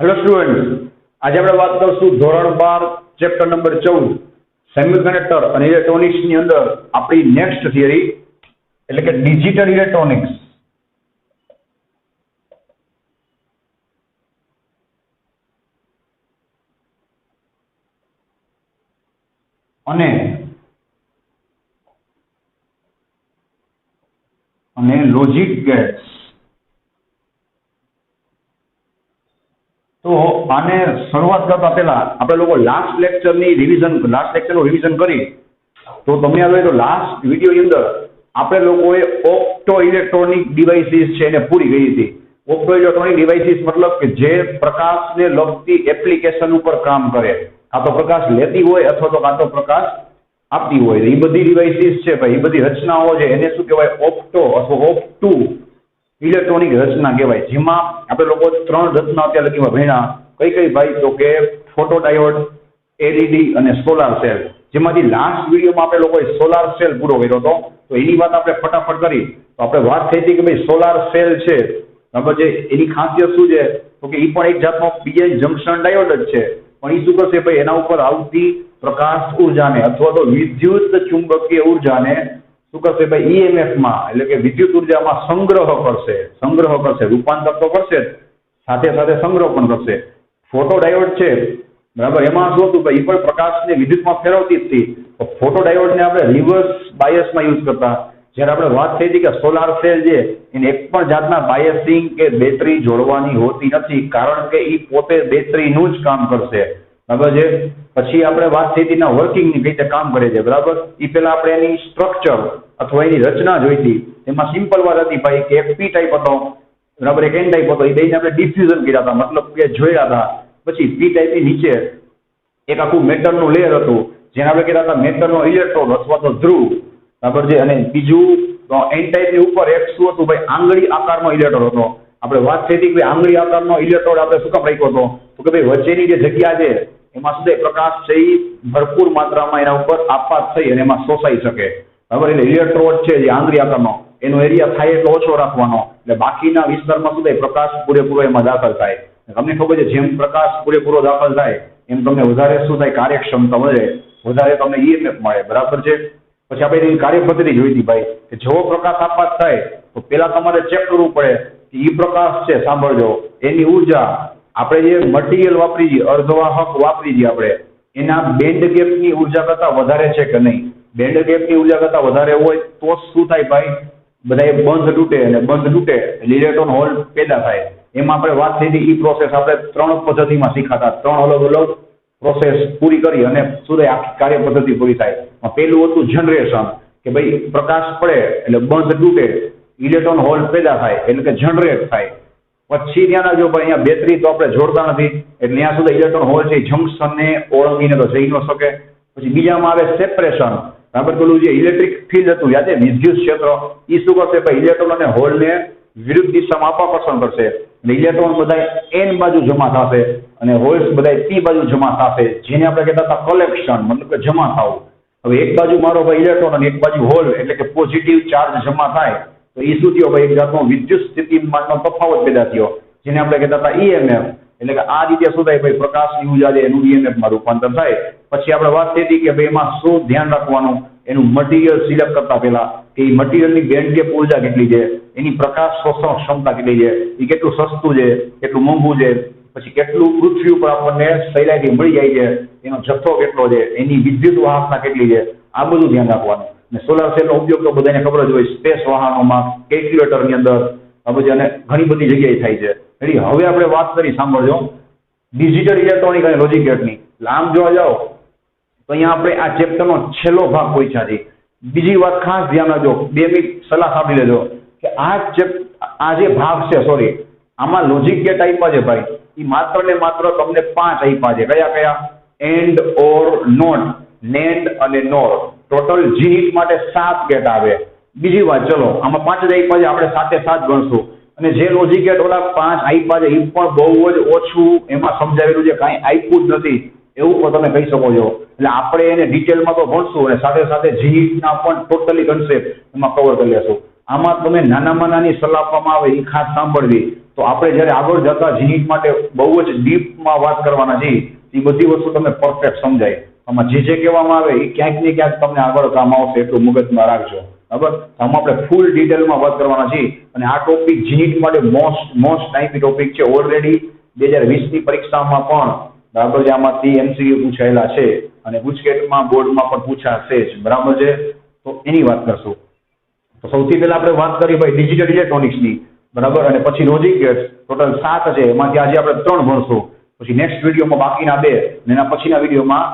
Hello student, આજે આપણે વાત કરશું ધોરણ 12 ચેપ્ટર નંબર 14 સેમિકન્ડક્ટર અને ઇલેક્ટ્રોનિક્સ ની અંદર આપણી નેક્સ્ટ થિયરી એટલે કે ડિજિટલ ઇલેક્ટ્રોનિક્સ. અને લોજિક ગેટ્સ. તો આને શરૂઆત કરતા પહેલા આપણે લોકો લાસ્ટ લેક્ચરનું રિવિઝન કરી તો તમને યાદ હોય તો લાસ્ટ વિડીયોની અંદર આપણે લોકોએ ઓપ્ટો ઇલેક્ટ્રોનિક ડિવાઇસીસ છે એને પૂરી કરી હતી. ઓપ્ટો ઇલેક્ટ્રોનિક ડિવાઇસીસ મતલબ કે જે પ્રકાશને લગતી એપ્લિકેશન ઉપર કામ કરે, કાં તો પ્રકાશ લેતી હોય અથવા તો કાં તો પ્રકાશ આપતી હોય. એ બધી ડિવાઇસીસ છે ભાઈ, એ બધી રચનાઓ છે એને શું કહેવાય? ઓપ્ટો અથવા ઓપ્ટુ ઇલેક્ટ્રોનિક રચના કહેવાય. જેમાં આપણે લોકો 3 રચના અત્યારે લગીમાં ભણ્યા. કઈ ભાઈ? તો કે ફોટોડાયોડ, એલઈડી અને સોલાર સેલ. જેમાંથી લાસ્ટ વિડીયોમાં આપણે લોકોએ સોલાર સેલ પૂરો કર્યો હતો. તો એની વાત આપણે ફટાફટ કરી તો આપણે વાત થઈ હતી કે ભાઈ સોલાર સેલ છે બરાબર છે, એની ખાસિયત શું છે? તો કે એ પણ એક જાતનો પીએન જંકશન ડાયોડ જ છે. પણ એ શું કરશે ભાઈ? એના ઉપર આવતી પ્રકાશ ઉર્જાને અથવા તો વિદ્યુત ચુંબકીય ઉર્જાને શું કરશે ભાઈ? ઈએમએફ માં એટલે કે વિદ્યુત ઉર્જામાં સંગ્રહ કરશે, રૂપાંતર તો કરશે જ, સાથે સાથે સંગ્રહ પણ કરશે. ફોટોડાયોડ છે બરાબર, એમાં શું હતું ભાઈ? એ પણ પ્રકાશને વિદ્યુતમાં ફેરવતી જ હતી. તો ફોટોડાયોડને આપણે રિવર્સ બાયસમાં યુઝ કરતા. જ્યારે આપણે વાત થઈ હતી કે સોલાર સેલ છે એને એક પણ જાતના બાયસિંગ કે બેટરી જોડવાની હોતી નથી, કારણ કે એ પોતે બેટરીનું જ કામ કરશે બરાબર છે. પછી આપણે વાત થઈ હતી વર્કિંગની, કઈ રીતે કામ કરે છે બરાબર. એ પહેલા આપણે એની સ્ટ્રક્ચર અથવા એની રચના જોઈ હતી. એમાં સિમ્પલ વાત હતી ભાઈ કે એક પી ટાઈપ હતો બરાબર, એક એન ટાઈપ હતો. એ બેને આપણે ડિફ્યુઝન કર્યા હતા, મતલબ કે જોયા હતા. પછી પી ટાઈપની નીચે એક આખું મેટલનું લેયર હતું જેને આપણે કહેતા હતા મેટલનો ઇલેક્ટ્રોડ અથવા તો ધ્રુવ બરાબર છે. અને બીજું એન ટાઈપની ઉપર એક શું હતું ભાઈ? આંગળી આકારનો ઇલેક્ટ્રોડ હતો. આપણે વાત થઈ હતી કે આંગળી આકારનો ઇલેક્ટ્રોડ આપણે શું કામ રાખ્યો હતો? તો કે ભાઈ વચ્ચેની જે જગ્યા છે એમાં શું થાય? પ્રકાશ છે એ ભરપૂર માત્રામાં એના ઉપર આપાત થઈ અને એમાં શોષાઈ શકે બરાબર. એટલે ઇલેક્ટ્રોડ છે જે આંગળી આકારનો, એનો એરિયા થાય એટલો ઓછો રાખવાનો, એટલે બાકીના વિસ્તારમાં શું થાય? પ્રકાશ પૂરેપૂરો એમાં દાખલ થાય. તમને ખબર છે જેમ પ્રકાશ પૂરેપૂરો દાખલ થાય એમ તમને વધારે શું થાય? કાર્યક્ષમતા વધે, વધારે તમને ઈએમએફ મળે બરાબર છે. પછી આપણે એની કાર્યપદ્ધતિ જોઈ હતી ભાઈ કે જેવો પ્રકાશ આપાત થાય તો પેલા તમારે ચેક કરવું પડે કે એ પ્રકાશ છે, સાંભળજો, એની ઉર્જા આપણે જે મટીરિયલ વાપરી છીએ, અર્ધવાહક વાપરી છીએ આપણે, એના બેન્ડ ગેપની ઉર્જા કરતા વધારે છે કે નહીં. બેન્ડ ગેપની ઉર્જા કરતા વધારે હોય તો શું થાય ભાઈ? બધા બંધ તૂટે, અને બંધ તૂટે એટલે ઇલેક્ટ્રોન હોલ પેદા થાય. એમાં આપણે વાત થઈ હતી, એ પ્રોસેસ આપણે 3 પદ્ધતિમાં શીખાતા. 3 અલગ અલગ પ્રોસેસ પૂરી કરી અને શું થાય? આખી કાર્ય પદ્ધતિ પૂરી થાય. પેલું હતું જનરેશન, કે ભાઈ પ્રકાશ પડે એટલે બંધ તૂટે, ઇલેક્ટ્રોન હોલ પેદા થાય એટલે કે જનરેટ થાય. પછી ત્યાં જો ભાઈ અહીંયા બેટરી તો આપણે જોડતા નથી એટલે ત્યાં સુધી ઇલેક્ટ્રોન હોલ છે જંકશનને ઓળંગીને તો જઈ ન શકે. પછી બીજામાં આવે સેપરેશન બરાબર. પેલું જે ઇલેક્ટ્રિક ફિલ્ડ હતું યાદ છે, વિદ્યુત ક્ષેત્ર, એ શું કરશે ભાઈ? ઇલેક્ટ્રોન અને હોલને વિરુદ્ધ દિશામાં આકર્ષણ કરશે. એટલે ઇલેક્ટ્રોન બધા એન બાજુ જમા થશે અને હોલ્સ બધા પી બાજુ જમા થશે, જેને આપણે કહેતા હતા કલેક્શન, મતલબ કે જમા થવું. હવે એક બાજુ મારો ભાઈ ઇલેક્ટ્રોન અને એક બાજુ હોલ એટલે કે પોઝિટિવ ચાર્જ જમા થાય તો એ શું થયો ભાઈ? એક જાતનો વિદ્યુત સ્થિતિમાનનો તફાવત પેદા થયો, જેને આપણે કહેતા હતા ઈએમએફ. એટલે કે આ રીતે શું થાય ભાઈ? પ્રકાશની ઉર્જા છે એનું ઈએમએફમાં રૂપાંતર થાય. પછી આપણે વાત થઈ હતી કે ભાઈ એમાં શું ધ્યાન રાખવાનું? એનું મટીરિયલ સિલેક્ટ કરતા પહેલા કે એ મટીરિયલની બેન્ડ ગેપ ઉર્જા કેટલી છે, એની પ્રકાશ શોષણ ક્ષમતા કેટલી છે, એ કેટલું સસ્તું છે, કેટલું મોંઘું છે, પછી કેટલું પૃથ્વી ઉપર આપણને સહેલાઈથી મળી જાય છે, એનો જથ્થો કેટલો છે, એની વિદ્યુત વાહકતા કેટલી છે, આ બધું ધ્યાન રાખવાનું. અને સોલાર સેલનો ઉપયોગ તો બધાને ખબર જ હોય, સ્પેસ વાહનોમાં, કેલ્ક્યુલેટરની અંદર આ બધી અને ઘણી બધી જગ્યાએ થાય છે. એટલે હવે આપણે વાત કરી, સાંભળજો, ડિજિટલ ઇલેક્ટ્રોનિક અને લોજિક ગેટની. આમ જોવા જાઓ તો અહીંયા આપણે આ ચેપ્ટરનો છેલ્લો ભાગ પહોંચ્યા છે. બીજી વાત ખાસ ધ્યાન રાખજો, 2 મિનિટ સલાહ સાંભળી લેજો કે આ જે ભાગ છે આમાં લોજિક ગેટ આપ્યા છે ભાઈ, એ માત્ર ને માત્ર તમને 5 આપ્યા છે. કયા કયા? એન્ડ, ઓર, નોટ, નેન્ડ અને નોર. ટોટલ જીનિટ માટે 7 ગેટ આવે. બીજી વાત, ચલો આમાં 5 જ આપ્યા છે, આપણે 7 ગણશું. અને જે લોજિક ગેટ ઓલા 5 આપ્યા છે એ પણ બહુ જ ઓછું એમાં સમજાવેલું છે, કાંઈ આપ્યું જ નથી એવું પણ તમે કહી શકો છો. એટલે આપણે એને ડિટેલમાં તો ભણશું અને સાથે સાથે જીનિટના પણ ટોટલી કન્સેપ્ટ એમાં કવર કરી લેશું. આમાં તમે નાનામાં નાની સલાહ આપવામાં આવે એ ખાસ સાંભળવી તો આપણે જ્યારે આગળ જતા જીનિટ માટે બહુ જ ડીપમાં વાત કરવાના છીએ, એ બધી વસ્તુ તમને પરફેક્ટ સમજાય. આમાં જે કહેવામાં આવે એ ક્યાંક ને ક્યાંક તમને આગળ કામ આવશે, એટલું મગજમાં રાખજો. બરાબર, આમાં આપણે ફૂલ ડિટેલમાં વાત કરવાના છીએ. અને આ ટોપિક જીનિટ માટે મોસ્ટ ટાઈપી ટોપિક છે. ઓલરેડી 2020ની પરીક્ષામાં પણ બરાબર છે આમાંથી MCQ પૂછાયેલા છે અને ગુજકેટમાં બોર્ડમાં પણ પૂછાશે જ. બરાબર છે, તો એની વાત કરશું. તો સૌથી પહેલા આપણે વાત કરી ભાઈ ડિજિટલ ઇલેક્ટ્રોનિક્સની. બરાબર, અને પછી લોજિક ગેટ્સ ટોટલ 7 છે, એમાંથી આજે આપણે 3 ભણશું. પછી નેક્સ્ટ વિડીયોમાં બાકીના 2 અને એના પછીના વિડીયોમાં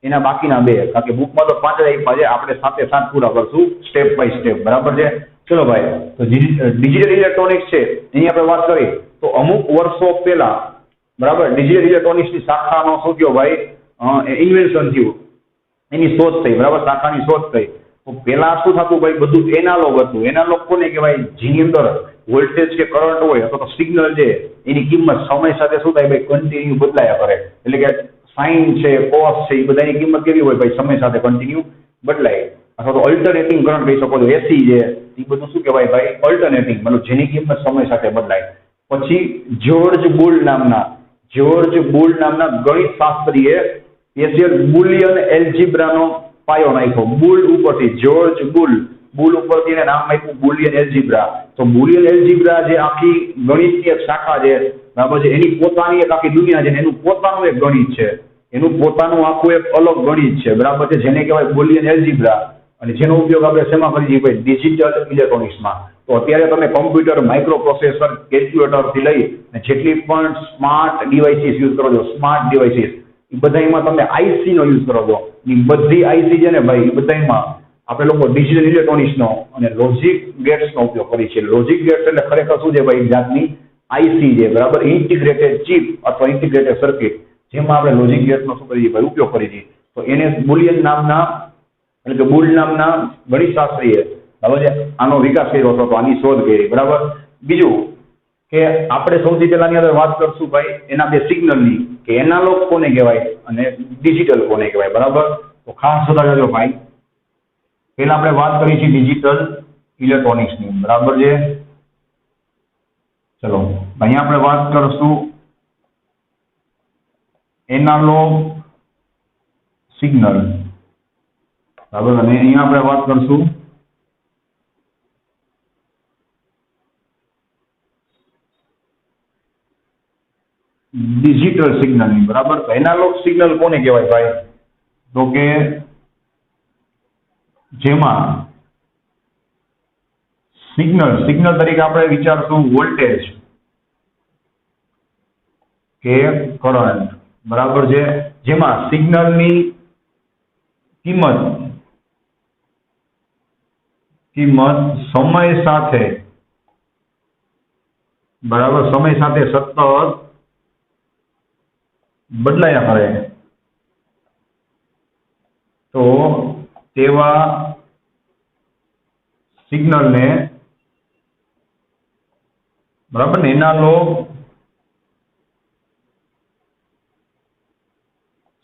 એના બાકીના 2, કારણ કે બુકમાં તો 5 જ આપ્યા છે, આપણે 7 પૂરા કરશું સ્ટેપ બાય સ્ટેપ. બરાબર છે, ચલો ભાઈ. તો ડિજિટલ ઇલેક્ટ્રોનિક્સ છે એની આપણે વાત કરી તો અમુક વર્ષો પહેલા બરાબર ડિજિટલ ઇલેક્ટ્રોનિક્સની શાખાનો શું થયો ભાઈ, ઇન્વેન્શન થયું, એની શોધ થઈ. બરાબર, શાખાની શોધ થઈ. તો પહેલા શું થતું ભાઈ, બધું એનાલોગ હતું. એનાલોગ કોને કહેવાય, જેની અંદર વોલ્ટેજ કે કરંટ હોય અથવા તો સિગ્નલ છે એની કિંમત સમય સાથે શું થાય ભાઈ, કન્ટિન્યુ બદલાયા કરે. એટલે કે સાઇન છે, કોસ છે, એ બધાની કિંમત કેવી હોય ભાઈ, સમય સાથે કન્ટિન્યુ બદલાય. અથવા તો અલ્ટરનેટિંગ કરંટ કહી શકો છો, એસી છે, એ બધું શું કહેવાય ભાઈ, અલ્ટરનેટિંગ, મતલબ જેની કિંમત સમય સાથે બદલાય. પછી જ્યોર્જ બુલ નામના ગણિત શાસ્ત્રીએ સ્પેશિયલ બુલિયન એલ્જીબ્રાનો પાયો નાખ્યો. બુલ ઉપરથી, જ્યોર્જ બુલ ઉપરથી એને નામ આપ્યું બુલિયન એલ્જીબ્રા. તો બુલિયન એલ્જીબ્રા જે આખી ગણિતની એક શાખા છે, બરાબર છે, એની પોતાની એક આખી દુનિયા છે, એનું પોતાનું એક ગણિત છે, એનું પોતાનું આખું એક અલગ ગણિત છે. બરાબર છે, જેને કહેવાય બુલિયન એલ્જીબ્રા. અને જેનો ઉપયોગ આપણે શેમાં કરીએ છીએ ભાઈ, ડિજિટલ ઇલેક્ટ્રોનિક્સમાં. તો અત્યારે તમે કમ્પ્યુટર, માઇક્રો પ્રોસેસર, કેલ્ક્યુલેટરથી લઈ અને જેટલી પણ સ્માર્ટ ડિવાઇસીસ યુઝ કરો છો, સ્માર્ટ ડિવાઇસીસ, એ બધામાં તમે આઈસી નો યુઝ કરો છો. એ બધી આઈસી છે ને ભાઈ, એ બધામાં આપણે લોકો ડિજિટલ ઇલેક્ટ્રોનિક્સનો અને લોજિક ગેટ્સનો ઉપયોગ કરીએ છીએ. લોજિક ગેટ્સ એટલે ખરેખર શું છે ભાઈ, જાતની આઈસી છે. બરાબર, ઇન્ટિગ્રેટેડ ચિપ અથવા ઇન્ટિગ્રેટેડ સર્કિટ, જેમાં આપણે લોજિક ગેટ્સનો શું કરીએ ભાઈ, ઉપયોગ કરીએ છીએ. તો એને બુલિયન નામના એટલે કે બુલ નામના ગણિતશાસ્ત્રીએ બરાબર છે આનો વિકાસ કર્યો હતો, તો આની શોધ કરી. બરાબર, બીજું કે આપણે સૌથી પહેલાની અંદર વાત કરશું ભાઈ એના 2 સિગ્નલની, કે એનાલોગ કોને કહેવાય અને ડિજિટલ કોને કહેવાય. બરાબર, તો ખાસ જોતા જજો ભાઈ. પહેલા આપણે વાત કરી છે ડિજિટલ ઇલેક્ટ્રોનિક્સની. બરાબર છે, ચલો અહીંયા આપણે વાત કરશું એનાલોગ સિગ્નલ. બરાબર, અને અહીંયા આપણે વાત કરશું ડિજિટલ સિગ્નલની. બરાબર, તો એનાલોગ સિગ્નલ કોને કહેવાય ભાઈ, તો કે જેમાં સિગ્નલ તરીકે આપણે વિચારશું વોલ્ટેજ કે કરંટ. બરાબર છે, જેમાં સિગ્નલની કિંમત સમય સાથે બરાબર સમય સાથે સતત બદલાયા કરે, તો તેવા સિગ્નલને બરાબર ને એનાલોગ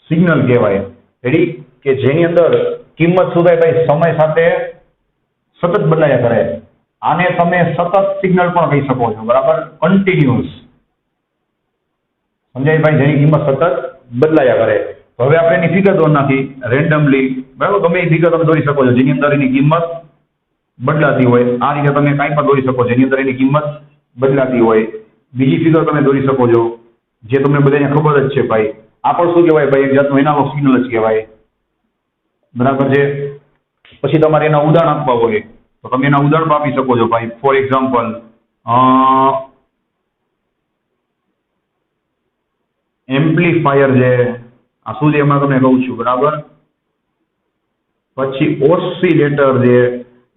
સિગ્નલ કહેવાય. રેડી, કે જેની અંદર કિંમત શું થાય ભાઈ, સમય સાથે સતત બદલાયા કરે. આને તમે સતત સિગ્નલ પણ કહી શકો છો. બરાબર, કન્ટિન્યુઅસ. સમજાય ભાઈ, જેની કિંમત સતત બદલાયા કરે. હવે આપણે એની ફિગર દોર નાખી રેન્ડમલી. બરાબર, તમે એ ફિગર તમે દોરી શકો છો જેની અંદર એની કિંમત બદલાતી હોય. આ રીતે તમે કાંઈ પણ દોરી શકો, જેની અંદર એની કિંમત બદલાતી હોય. બીજી ફિગર તમે દોરી શકો છો જે તમને બધાને ખબર જ છે ભાઈ. આ પણ શું કહેવાય ભાઈ, એક જાતનું એનાલોગ સિગ્નલ જ કહેવાય. બરાબર છે, પછી તમારે એના ઉદાહરણ આપવા હોય તો તમે એના ઉદાહરણ આપી શકો છો ભાઈ. ફોર એક્ઝામ્પલ, એમ્પ્લીફાયર છે, આ શું છે એમાં તમને કહું છું. બરાબર, પછી ઓસિલેટર છે,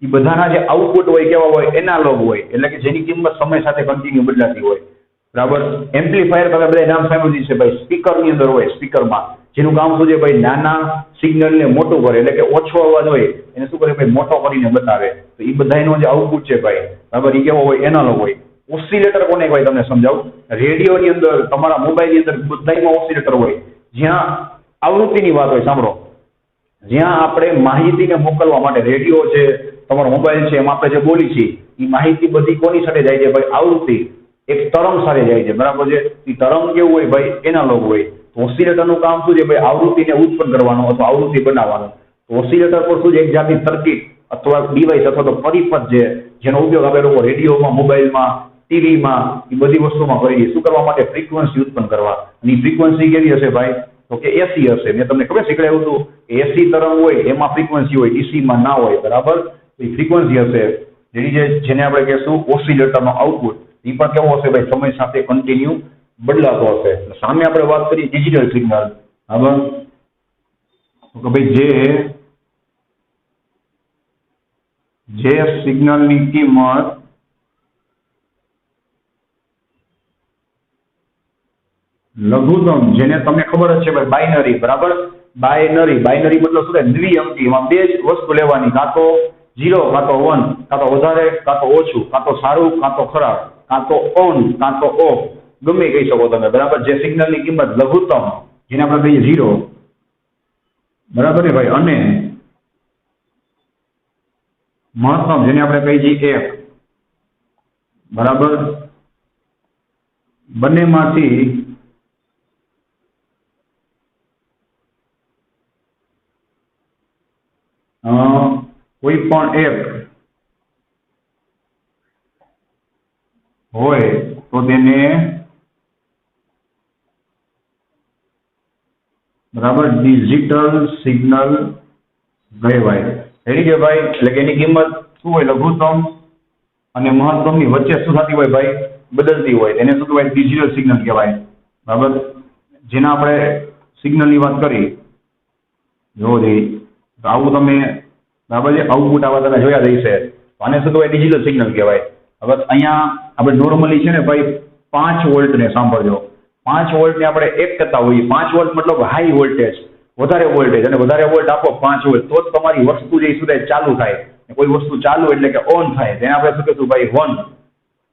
એ બધાના જે આઉટપુટ હોય કેવા હોય, એનાલોગ હોય, એટલે કે જેની કિંમત સમય સાથે કન્ટિન્યુ બદલાતી હોય. બરાબર, એમ્પ્લીફાયર તમે બધા નામ સાંભળ્યું છે ભાઈ, સ્પીકરની અંદર હોય, સ્પીકરમાં જેનું કામ શું છે ભાઈ, નાના સિગ્નલને મોટું કરે, એટલે કે ઓછો અવાજ હોય એને શું કરે ભાઈ, મોટો કરીને બતાવે. તો એ બધાનો જે આઉટપુટ છે ભાઈ, બરાબર, એ કેવો હોય, એનાલોગ હોય. ઓસિલેટર કોને કહેવાય તમને સમજાવું. રેડિયોની અંદર, તમારા મોબાઈલની અંદર બધામાં ઓસિલેટર હોય, જ્યાં આવૃત્તિની વાત હોય. સાંભળો, જ્યાં આપણે માહિતીને મોકલવા માટે રેડિયો છે, તમારો મોબાઈલ છે, એમાં આપણે જે બોલી છીએ એ માહિતી બધી કોની સાથે જાય છે ભાઈ, આવૃત્તિ. એક તરંગ સાથે જાય છે, બરાબર છે. એ તરંગ કેવું હોય ભાઈ? એનાલોગ હોય. ઓસિલેટરનું કામ શું છે ભાઈ? આવૃત્તિને ઉત્પન્ન કરવાનું અથવા આવૃત્તિ બનાવવાનું. ઓસિલેટર પર શું છે? એક જાતની સર્કિટ અથવા ડિવાઇસ અથવા તો પરિપથ છે, જેનો ઉપયોગ આપણે લોકો રેડિયોમાં, મોબાઈલમાં, ટીવીમાં, એ બધી વસ્તુમાં કરીએ. શું કરવા માટે? ફ્રીક્વન્સી ઉત્પન્ન કરવા. અને એ ફ્રીક્વન્સી કેવી હશે ભાઈ? તો કે એસી હશે. મેં તમને ખબર શીખવાડ્યું હતું, એસી તરંગ હોય એમાં ફ્રીક્વન્સી હોય, ડીસીમાં ના હોય, બરાબર. તો એ ફ્રીક્વન્સી હશે, જેને આપણે કહેશું ઓસિલેટરનો આઉટપુટ. એ પણ કેવો હશે ભાઈ? સમય સાથે કન્ટિન્યુ બદલાતો હશે. સામે આપણે વાત કરીએ ડિજિટલ સિગ્નલ, બરાબર. તો કે ભાઈ જે સિગ્નલની કિંમત લઘુત્તમ, જેને તમને ખબર જ છે ભાઈ, બાઇનરી, બરાબર. બાઇનરી મતલબ શું થાય? દ્વિઅંકી. એમાં બે જ વસ્તુ લેવાની, કાં તો 0 કાં તો 1, કાં તો વધારે કાં તો ઓછું, કાં તો સારું કાં તો ખરાબ, કાં તો ઓન કાં તો ઓફ, ગમે કહી શકો તમે, બરાબર. જે સિગ્નલની કિંમત લઘુત્તમ, જેને આપણે કહીએ 0, બરાબર ને ભાઈ, અને મહત્તમ, જેને આપણે કહીએ છીએ 1, બરાબર. બંનેમાંથી કોઈ પણ એક હોય તો તેને, બરાબર, ડિજિટલ સિગ્નલ કહેવાય. રેડી છે ભાઈ? એટલે કે એની કિંમત શું હોય? લઘુત્તમ અને મહત્તમની વચ્ચે શું થતી હોય ભાઈ? બદલતી હોય. એને શું કહેવાય? ડિજિટલ સિગ્નલ કહેવાય, બરાબર. જેના આપણે સિગ્નલની વાત કરી, જો તો આવું તમે, બરાબર છે, આઉટપુટ આવા તમે જોયા જ હશે. આને શું કહેવાય? ડિજિટલ સિગ્નલ કહેવાય. હવે અહીંયા આપણે નોર્મલી છે ને ભાઈ 5 વોલ્ટને સાંભળજો. 5 વોલ્ટને આપણે 1 કરતા હોઈએ. 5 વોલ્ટ મતલબ હાઈ વોલ્ટેજ, વધારે વોલ્ટેજ, અને વધારે વોલ્ટ આપો 5 વોલ્ટ, તો જ તમારી વસ્તુ જે શું થાય? ચાલુ થાય. કોઈ વસ્તુ ચાલુ એટલે કે ઓન થાય, તેને આપણે શું કહીશું ભાઈ? 1.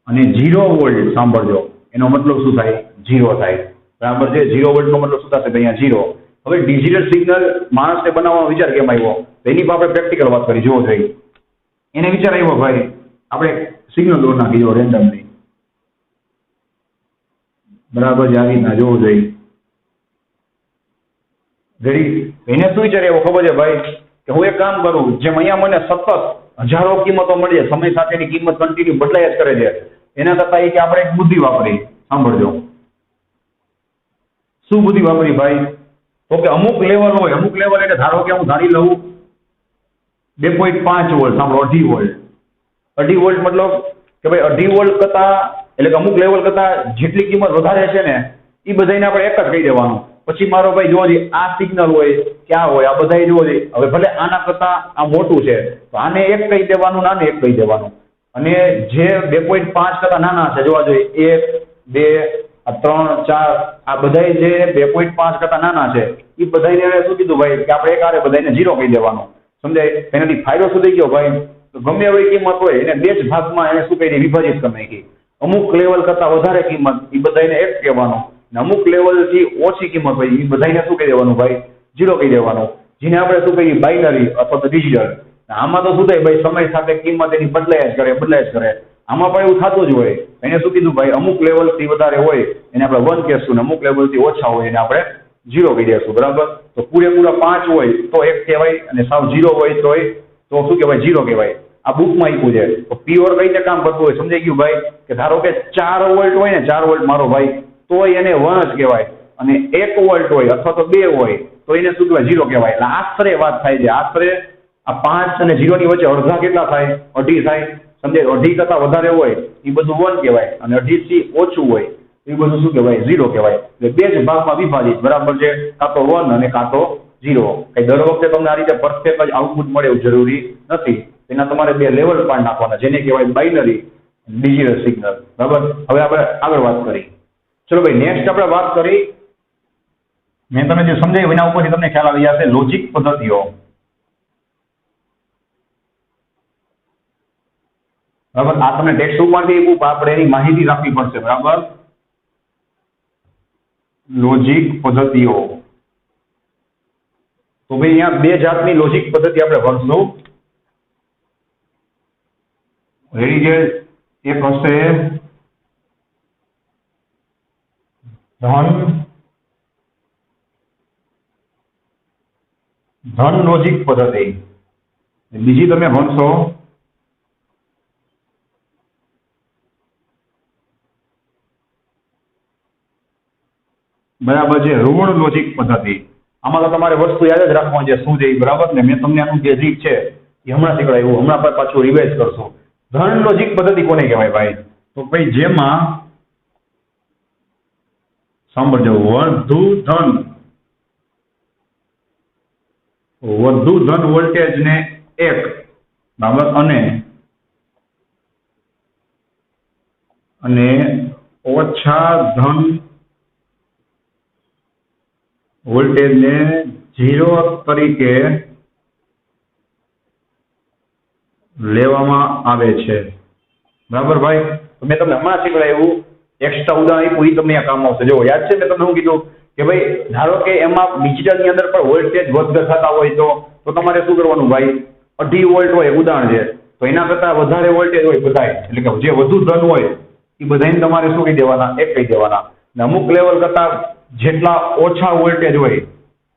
અને 0 વોલ્ટ સાંભળજો, એનો મતલબ શું થાય? 0 થાય, બરાબર છે. 0 વોલ્ટનો મતલબ શું થશે? અહીંયા 0. હવે ડિજિટલ સિગ્નલ માણસને બનાવવાનો વિચાર કેમ આવ્યો? એની પર આપણે પ્રેક્ટિકલ વાત કરી, જોવો જોઈએ. એને વિચાર આવ્યો ભાઈ, આપણે સિગ્નલ દોર નાખી દો રેન્ડમલી, બરાબર છે. આ રીતના જોવું જોઈએ. રેડી? એને શું વિચાર આવ્યો ખબર છે ભાઈ? કે હું એક કામ કરું, જેમ અહીંયા મને સતત હજારો કિંમતો મળી છે, સમય સાથેની કિંમત કન્ટિન્યુ બદલાયા જ કરે છે, એના કરતા એ કે આપણે એક બુદ્ધિ વાપરી. સાંભળજો, શું બુદ્ધિ વાપરી ભાઈ? તો કે અમુક લેવલ હોય, અમુક લેવલ એટલે ધારો કે હું ધારી લઉં 2.5 વોલ્ટ, સાંભળો, 2.5 વોલ્ટ. 2.5 વોલ્ટ મતલબ કે ભાઈ 2.5 વોલ્ટ કરતા, એટલે કે અમુક લેવલ કરતા જેટલી કિંમત વધારે છે ને, એ બધાને આપણે એક જ કહી દેવાનું. પછી મારો ભાઈ જોવો જોઈએ, આ સિગ્નલ હોય, ક્યાં હોય, આ બધા જોવો જોઈએ. હવે ભલે આના કરતા આ મોટું છે, તો આને 1 કહી દેવાનું, આને 1 કહી દેવાનું. અને જે 2.5 કરતા નાના છે, જોવા જોઈએ 1, 2, 3, 4, આ બધા જે 2.5 કરતા નાના છે, એ બધાને શું કીધું ભાઈ? કે આપણે એક આરે બધાને 0 કહી દેવાનું. સમજાય? એનાથી ફાયદો શું થઈ ગયો ભાઈ? તો ગમે એવી કિંમત હોય એને 2 જ ભાગમાં એને શું કરી? વિભાજિત કરી નાખી. અમુક લેવલ કરતા વધારે કિંમત, એ બધાને 1 કહેવાનું. અને અમુક લેવલથી ઓછી કિંમત હોય, એ બધાને શું કહી દેવાનું ભાઈ? 0 કહી દેવાનું. જેને આપણે શું કહીએ? બાઇનરી અથવા તો ડિજિટલ. આમાં તો શું થાય ભાઈ? સમય સાથે કિંમત એની બદલાય જ કરે. આમાં પણ એવું થતું જ હોય. એને શું કીધું ભાઈ? અમુક લેવલથી વધારે હોય એને આપણે 1 કહેશું, ને અમુક લેવલથી ઓછા હોય એને આપણે 0 કહી દેશું, બરાબર. તો પૂરેપૂરા 5 હોય તો 1 કહેવાય, અને સાવ 0 હોય તો શું કહેવાય? 0 કહેવાય. આ બુકમાં આપ્યું છે. તો પ્યોર કઈ રીતે કામ કરતું હોય સમજાઈ ગયું ભાઈ? કે ધારો કે 4 વોલ્ટ હોય ને, 4 વોલ્ટ મારો ભાઈ, તો એને 1 જ કહેવાય. અને 1 વોલ્ટ હોય અથવા તો 2 હોય તો એને શું કહેવાય? 0 કહેવાય. એટલે આશરે વાત થાય છે. આશરે આ 5 અને 0 ની વચ્ચે અડધા કેટલા થાય? 2.5 થાય. સમજાય? 2.5 કરતા વધારે હોય એ બધું 1 કહેવાય, અને 2.5 થી ઓછું હોય એ બધું શું કહેવાય? 0 કહેવાય. એટલે 2 જ ભાગમાં વિભાજિત, બરાબર છે. કાં તો 1 અને કાં તો 0. કઈ દર વખતે તમને આ રીતે પરફેક્ટ જ આઉટપુટ મળે એવું જરૂરી નથી. એના તમારે 2 લેવલ પણ નાખવાના, જેને કહેવાય બાઇનરી, ડિજિટલ સિગ્નલ, બરાબર. હવે આપણે આગળ વાત કરી. ચલો ભાઈ, નેક્સ્ટ આપણે વાત કરી, મેં તમને જે સમજાવ્યું એના ઉપરથી તમને ખ્યાલ આવી જશે, લોજિક પદ્ધતિઓ. બરાબર. આ તમને ટેક્સ્ટ ઉપરથી આપણે એની માહિતી રાખવી પડશે, બરાબર. લોજિક પદ્ધતિઓ. તો ભાઈ અહીંયા 2 જાતની લોજિક પદ્ધતિ આપણે ભણશું. રેડી છે? એક હશે ધન લોજિક પદ્ધતિ બીજી તમે ભણશો બરાબર છે ઋણ લોજિક પદ્ધતિ. આમાં તો તમારે વસ્તુ યાદ જ રાખવાની છે શું છે ઈ, બરાબર ને. મેં તમને આનું બેઝિક છે એ હમણાં શીખવાડ્યું, હમણાં પાછું રિવાઇઝ કરશું. ધન લોજિક પદ્ધતિ કોને કહેવાય ભાઈ? તો ભાઈ જેમાં સાંભળજો, વધુ ધન વોલ્ટેજ ને 1 બરાબર અને ઓછા ધન વોલ્ટેજ ને 0 તરીકે લેવામાં આવે છે. બરાબર ભાઈ? તો મેં તમને હમણાં શીખવાડ્યું, એક્સ્ટ્રા ઉદાહરણ આપ્યું, એ તમને આ કામ આવશે. જો યાદ છે મેં તમને શું કીધું કે ભાઈ ધારો કે એમાં ડિજિટલ ની અંદર પણ વોલ્ટેજ વધઘટ થતા હોય તો તમારે શું કરવાનું ભાઈ? 2.5 વોલ્ટ હોય ઉદાહરણ છે તો એના કરતા વધારે વોલ્ટેજ હોય બધાય, એટલે કે જે વધુ ધન હોય એ બધાને તમારે શું કહી દેવાના? 1 કહી દેવાના. ને અમુક લેવલ કરતા જેટલા ઓછા વોલ્ટેજ હોય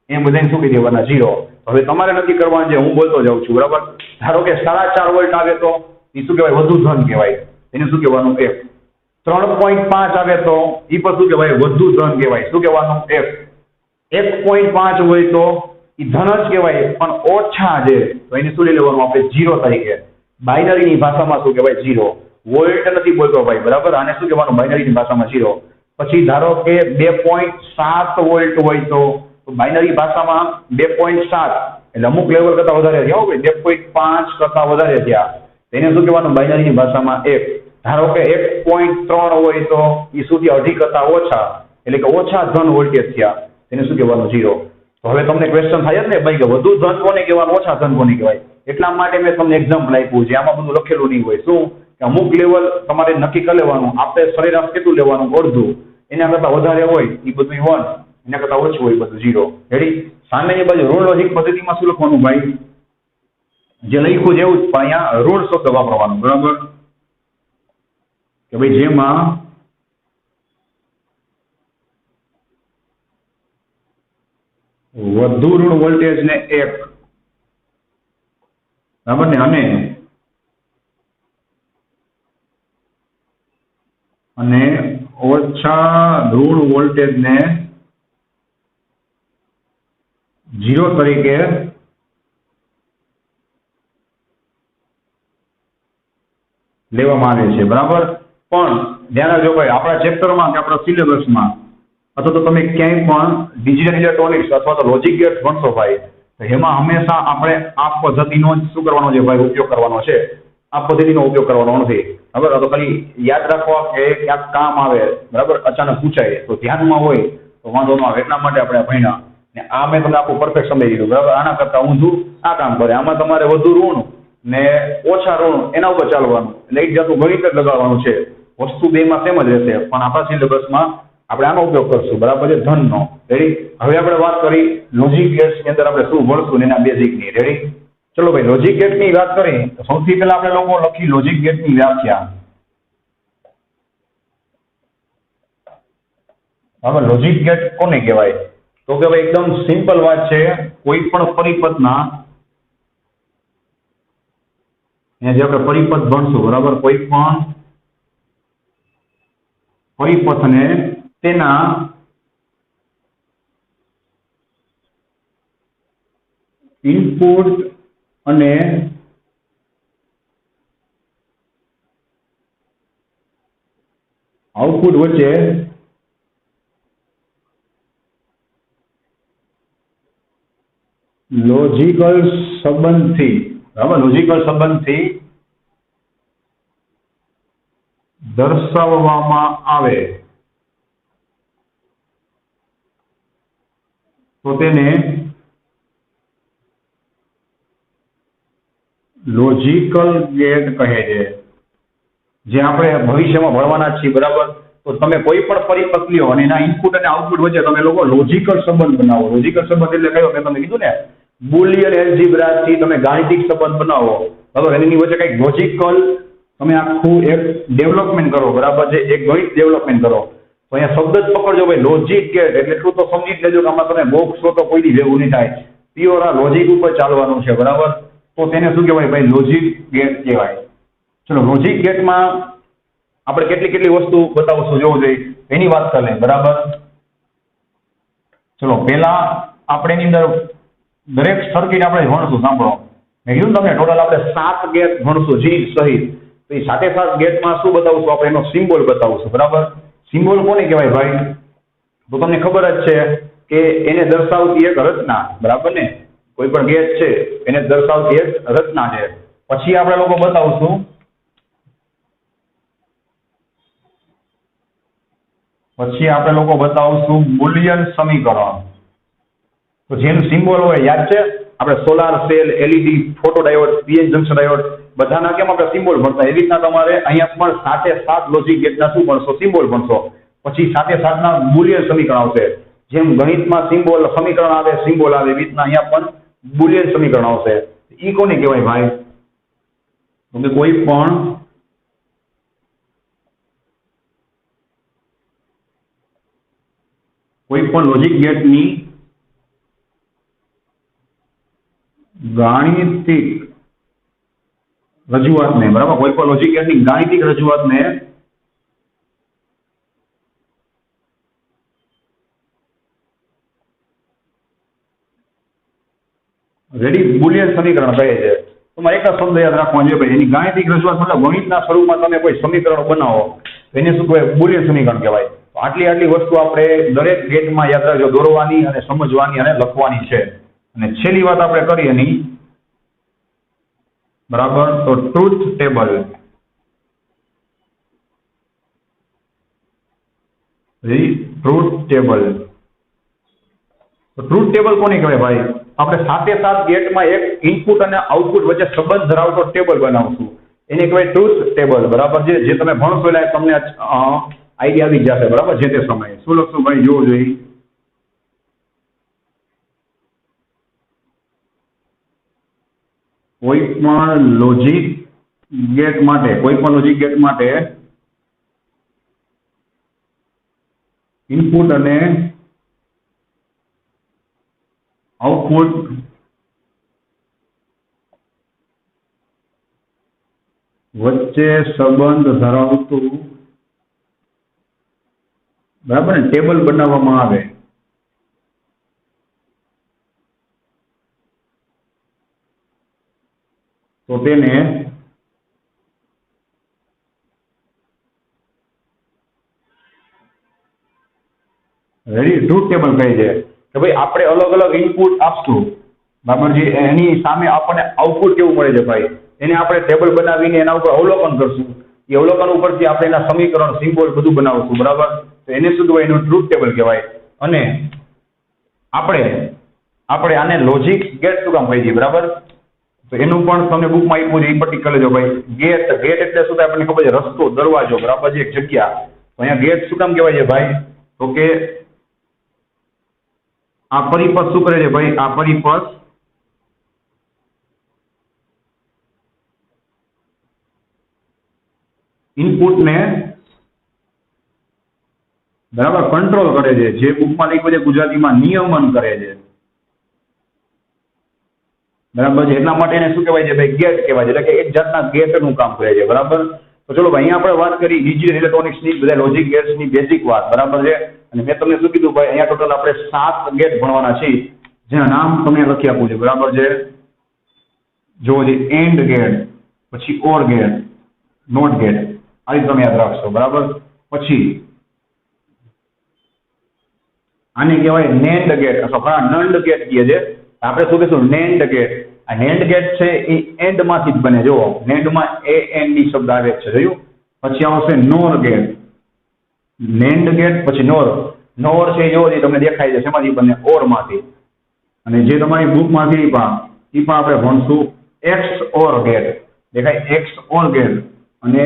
એ બધાને શું કહી દેવાના? 0. હવે તમારે નક્કી કરવાનું છે, હું બોલતો જાઉં છું બરાબર. ધારો કે 4.5 વોલ્ટ આવે તો એ શું કહેવાય? વધુ ધન કહેવાય. એને શું કહેવાનું? 1. 3.5 આવે તો એ પણ શું કહેવાય? વધુ ધન કહેવાય. શું કહેવાનું? 1. 1.5 હોય તો એ ધન જ કહેવાય પણ ઓછા છે તો એને શું લઈ લેવાનું આપણે? 0 તરીકે. બાઇનરીની ભાષામાં શું કહેવાય? 0. વોલ્ટ નથી બોલતો ભાઈ, બરાબર. આને શું કહેવાનું? બાઇનરીની ભાષામાં 0. પછી ધારો કે 2.7 વોલ્ટ હોય તો બાઇનરી ભાષામાં 2.7 એટલે અમુક લેવલ કરતા વધારે થયા હોય, 2.5 કરતા વધારે થયા એને શું કહેવાનું? બાઇનરીની ભાષામાં 1. ધારો કે 1.3 હોય તો એ સુધી 2.5 કરતા ઓછા એટલે કે ઓછા ધન વોલ્ટેજ થયા એને શું કહેવાનું? 0. તો હવે તમને ક્વેશ્ચન થાય જ ને ભાઈ કે વધુ ધન કોને કહેવાનું, ઓછા ધન કોને કહેવાય? એટલા માટે મેં તમને એક્ઝામ્પલ આપ્યું છે. આમાં બધું લખેલું નહીં હોય. શું કે અમુક લેવલ તમારે નક્કી કરી લેવાનું, આપણે સરેરાશ કેટલું લેવાનું? અડધું. એના કરતા વધારે હોય એ બધું 1, એના કરતા ઓછું હોય બધું 0. રેડી? સામેની બાજુ ઋણ લોજિક પદ્ધતિમાં શું લખવાનું ભાઈ? જે લખ્યું છે એવું જ, પણ અહીંયા ઋણ શબ્દ વાપરવાનું. બરાબર? કે ભાઈ જેમાં વધુ ઋણ વોલ્ટેજ ને 1 બરાબર ને અને ઓછા ઋણ વોલ્ટેજ ને 0 તરીકે લેવામાં આવે છે. બરાબર? પણ ધ્યાન રાખજો ભાઈ, આપણા ચેપ્ટરમાં કે આપણા સિલેબસમાં અથવા તો તમે ક્યાંય પણ ડિજિટલ ઇલેક્ટ્રોનિક્સ અથવા તો લોજિક ગેટ્સ ભણશો ભાઈ તો એમાં હંમેશા આપણે આ પદ્ધતિનો જ શું કરવાનો છે ભાઈ? ઉપયોગ કરવાનો છે. આ પદ્ધતિનો ઉપયોગ કરવાનો નથી. બરાબર? તો ખાલી યાદ રાખવા કે ક્યાંક કામ આવે, બરાબર, અચાનક પૂછાય તો ધ્યાનમાં હોય તો વાંધો ન આવે. એટલા માટે આપણે ભણ્યા. ને આ મેં તમને આખું પરફેક્ટ સમજી દીધું. બરાબર? આના કરતા ઊંધું આ કામ કરે. આમાં તમારે વધુ ઋણ ને ઓછા ઋણ એના ઉપર ચાલવાનું, એટલે એક જાતનું ગણિત જ લગાડવાનું છે. વસ્તુ બેમાં સેમ જ રહેશે પણ આપણા સિલેબસમાં આપણે આનો ઉપયોગ કરશું. બરાબર છે? ધનનો. રેડી? હવે આપણે વાત કરી લોજિક ગેટ્સની અંદર આપણે શું ભણશું ને એના બેઝિકની. રેડી? ચલો ભાઈ, લોજિક ગેટની વાત કરી તો સૌથી પહેલા આપણે લોકો લખી લોજિક ગેટની વ્યાખ્યા. હવે લોજિક ગેટ કોને કહેવાય? તો કે ભાઈ એકદમ સિમ્પલ વાત છે. કોઈ પણ પરિપથના જે આપણે પરિપથ ભણશું, બરાબર, કોઈ પણ પરિપથને તેના ઇનપુટ અને આઉટપુટ વચ્ચે લોજિકલ સંબંધથી, બરાબર, લોજિકલ સંબંધથી દર્શાવવામાં આવે તો તેને લોજિકલ ગેટ કહે છે. જે આપણે ભવિષ્યમાં ભણવાના છીએ, બરાબર. તો તમે કોઈ પણ પરિપથ લ્યો અને એના ઇનપુટ અને આઉટપુટ વચ્ચે તમે લોકો લોજિકલ સંબંધ બનાવો. લોજિકલ સંબંધ એટલે કયો? મેં તમને કીધું ને, બુલિયન એલ્જીબ્રાથી તમે ગાણિતિક સંબંધ બનાવો, બરાબર. એની વચ્ચે કંઈક લોજિકલ તમે આખું એક ડેવલપમેન્ટ કરો, બરાબર છે, એક ગણિત ડેવલપમેન્ટ કરો. તો અહીંયા શબ્દ જ પકડજો ભાઈ, લોજિક ગેટ એટલે એટલું તો સમજી જ લેજો કે આમાં તમે બોક્સ તો કોઈ દી ભેગું નહીં થાય, પ્યોર આ લોજિક ઉપર ચાલવાનું છે, બરાબર. તો તેને શું કહેવાય ભાઈ? લોજિક ગેટ કહેવાય. ચલો, લોજિક ગેટમાં આપણે કેટલી કેટલી વસ્તુ બતાવશું જોવું જોઈએ એની વાત કરી લઈએ, બરાબર. ચલો, પહેલા આપણે એની અંદર દરેક સર્કિટ આપણે ભણશું. સાંભળો, મેં કીધું તમને ટોટલ આપણે 7 ગેટ ભણશું જી સહિત. તો એ 7 ગેટમાં શું બતાવશું? આપણે એનો સિમ્બોલ બતાવશું, બરાબર. સિમ્બોલ કોને કહેવાય ભાઈ? તો તમને ખબર જ છે કે એને દર્શાવતી એક રચના, બરાબર ને. કોઈ પણ ગેટ છે એને દર્શાવતી એક રચના છે. પછી આપણે લોકો બતાવશું બુલિયન સમીકરણ. તો જેનું સિમ્બોલ હોય યાદ છે, આપણે solar cell, LED, photo diode, PN junction diode બધાના કેમ આપણે સિમ્બોલ ભણતા, એવી રીતના તમારે અહીંયા પણ 7 લોજિક ગેટના શું ભણશો? સિમ્બોલ ભણશો. પછી 7 બુલિયન સમીકરણ આવશે. જેમ ગણિતમાં સિમ્બોલ સમીકરણ આવે, સિમ્બોલ આવે, એવી રીતના અહીંયા પણ બુલિયન સમીકરણ આવશે. ઈ કોને કહેવાય ભાઈ? તો કોઈ પણ લોજિક ગેટની ગાણિતિક રજૂઆતને, બરાબર, કોઈ પણ લોજિક ગેટની ગાણિતિક રજૂઆતને રેડી બુલિયન સમીકરણ કહે છે. તમારે એક જ શબ્દ યાદ રાખવાનો છે ભાઈ, એની ગાણિતિક રજૂઆત મતલબ ગણિતના સ્વરૂપમાં તમે કોઈ સમીકરણ બનાવો એને શું કહેવાય? બુલિયન સમીકરણ કહેવાય. તો આટલી વસ્તુ આપણે દરેક ગેટમાં યાદ રાખજો, દોરવાની અને સમજવાની અને લખવાની છે. અને છેલ્લી વાત આપણે કરી એની, બરાબર, તો ટ્રુથ ટેબલ. Truth table. તો ટ્રુથ ટેબલ કોને કહેવાય ભાઈ? આપણે 7 ગેટમાં એક ઇનપુટ અને આઉટપુટ વચ્ચે સંબંધ ધરાવતો ટેબલ બનાવશું, એને કહેવાય ટ્રુથ ટેબલ, બરાબર. જે તમે ભણશો એટલે તમને આઈડિયા આવી જશે, બરાબર. જે તે સમયે શું લખશું ભાઈ? જોવું જોઈએ. કોઈ પણ લોજિક ગેટ માટે ઇનપુટ અને આઉટપુટ વચ્ચે સંબંધ ધરાવતું, બરાબર ને, ટેબલ બનાવવામાં આવે. તો તેને ટ્રુથ ટેબલ કહે છે કે ભાઈ આપણે અલગ અલગ ઇનપુટ આપશું, બરાબર, જે એની સામે આપણને આઉટપુટ કેવું મળે છે ભાઈ, એને આપણે ટેબલ બનાવીને એના ઉપર અવલોકન કરશું. એ અવલોકન ઉપરથી આપણે એના સમીકરણ, સિમ્બોલ બધું બનાવશું, બરાબર. તો એને શું કહેવાય? એનું ટ્રુથ ટેબલ કહેવાય. અને આપણે આને લોજિક ગેટ શું કામ કહી દઈએ, બરાબર. તો એનું પણ તમને બુકમાં આપ્યું છે, એ પટ્ટી કરી લેજો ભાઈ. ગેટ એટલે શું થાય આપણને ખબર છે? રસ્તો, દરવાજો, બરાબર, છે એક જગ્યા. તો અહીંયા ગેટ શું કામ કહેવાય છે ભાઈ? તો કે આ પરિપથ શું કરે છે ભાઈ? આ પરિપથ ઇનપુટને, બરાબર, કંટ્રોલ કરે છે. જે બુકમાં લખ્યું છે ગુજરાતીમાં નિયમન કરે છે, બરાબર છે. એટલા માટે એને શું કહેવાય છે ભાઈ? ગેટ કહેવાય છે. એટલે કે એક જાતના ગેટનું કામ કરે છે, બરાબર. તો ચલો ભાઈ, અહીંયા આપણે વાત કરી ડિજિટલ ઇલેક્ટ્રોનિક્સની, બધા લોજિક ગેટ્સની બેઝિક વાત, બરાબર છે. અને મેં તમને શું કીધું ભાઈ? અહીંયા ટોટલ આપણે 7 ગેટ ભણવાના છીએ, જેના નામ તમને લખી આપું છે, બરાબર છે. જો એન્ડ ગેટ, પછી ઓર ગેટ, નોટ ગેટ, આ રીતે તમે યાદ રાખશો, બરાબર. પછી આને કહેવાય નેન્ડ ગેટ અથવા નંડ ગેટ કહે છે. આપણે શું કહીશું? NAND gate. આ નેન્ડ ગેટ છે એ એન્ડ માંથી જ બને. જુઓ, નેન્ડમાં AND શબ્દ આવે છે, જોયું. પછી આવશે નોર ગેટ. નેન્ડ ગેટ પછી નોર છે, જો તમને દેખાય છે શેમાંથી બને? ઓર માંથી. અને જે તમારી બુક માંથી પણ આપણે ભણશું XOR ગેટ. દેખાય? XOR ગેટ અને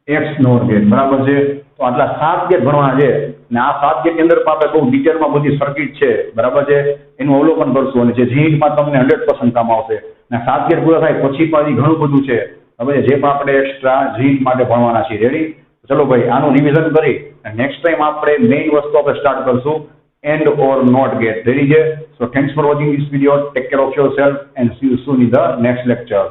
XNOR ગેટ, બરાબર છે. તો આટલા 7 ગેટ ભણવાના છે. અને આ 7 ગેટની અંદર આપણે બહુ ડિટેલમાં બધી સર્કિટ છે, બરાબર છે, એનું અવલોકન કરશું. અને જે જીઈમાં તમને 100% કામ આવશે. અને 7 ગેટ પૂરા થાય પછી ઘણું બધું છે, બરાબર છે, જે પણ આપણે એક્સ્ટ્રા જીઈ માટે ભણવાના છીએ. રેડી? ચલો ભાઈ આનું રિવિઝન કરી નેક્સ્ટ ટાઈમ આપણે મેઇન વસ્તુ આપણે સ્ટાર્ટ કરશું and or not gate ready છે. So thanks for watching this video. Take care of yourself and see you soon in the next lecture.